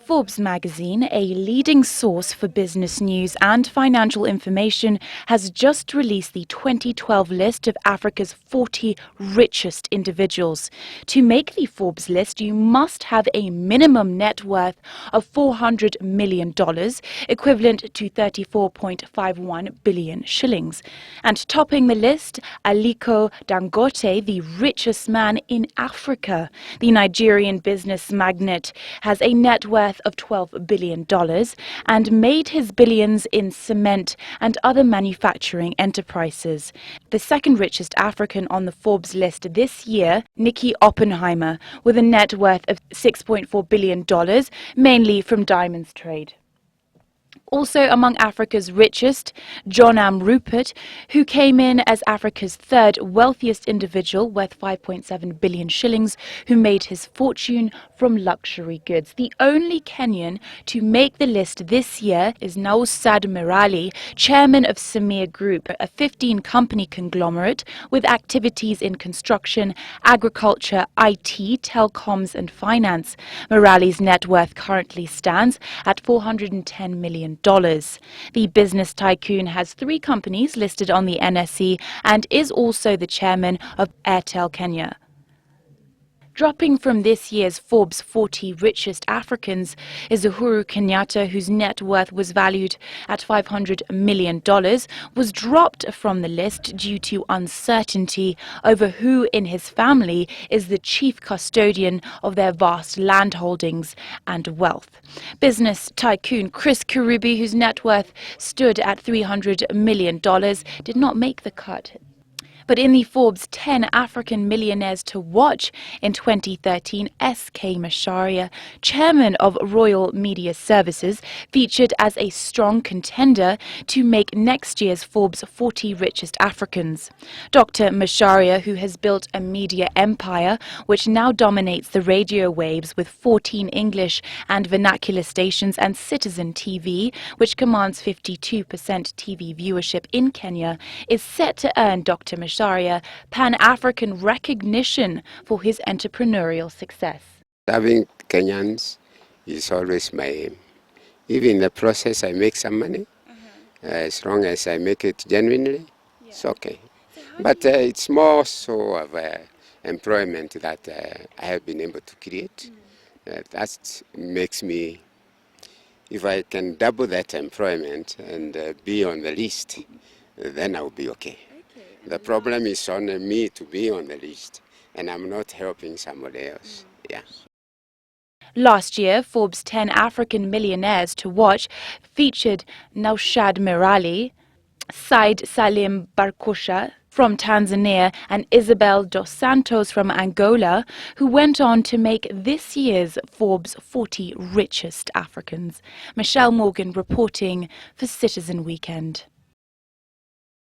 Forbes magazine, a leading source for business news and financial information, has just released the 2012 list of Africa's 40 richest individuals. To make the Forbes list, you must have a minimum net worth of $400 million, equivalent to 34.51 billion shillings. And topping the list, Aliko Dangote, the richest man in Africa. The Nigerian business magnate has a net worth of $12 billion and made his billions in cement and other manufacturing enterprises. The second richest African on the Forbes list this year, Nikki Oppenheimer, with a net worth of $6.4 billion, mainly from diamonds trade. Also among Africa's richest, John Rupert, who came in as Africa's third wealthiest individual, worth 5.7 billion shillings, who made his fortune from luxury goods. The only Kenyan to make the list this year is Naushad Merali, chairman of Samir Group, a 15-company conglomerate with activities in construction, agriculture, IT, telecoms and finance. Merali's net worth currently stands at $410 million. The business tycoon has 3 companies listed on the NSE and is also the chairman of Airtel Kenya. Dropping from this year's Forbes 40 richest Africans is Uhuru Kenyatta, whose net worth was valued at $500 million, was dropped from the list due to uncertainty over who in his family is the chief custodian of their vast land holdings and wealth. Business tycoon Chris Kirubi, whose net worth stood at $300 million, did not make the cut. But in the Forbes 10 African millionaires to watch in 2013, S.K Macharia, chairman of Royal Media Services, featured as a strong contender to make next year's Forbes 40 richest Africans. Dr. Macharia, who has built a media empire which now dominates the radio waves with 14 English and vernacular stations, and Citizen TV, which commands 52% TV viewership in Kenya, is set to earn Dr. Macharia Pan-African recognition for his entrepreneurial success. Serving Kenyans is always my aim. Even in the process, I make some money. As long as I make it genuinely, it's okay. But it's more so of employment that I have been able to create. That makes me, if I can double that employment and be on the list, then I'll be okay. The problem is on me to be on the list, and I'm not helping somebody else. Yeah. Last year, Forbes 10 African millionaires to watch featured Naushad Merali, Said Salim Barkosha from Tanzania, and Isabel dos Santos from Angola, who went on to make this year's Forbes 40 richest Africans. Michelle Morgan reporting for Citizen Weekend.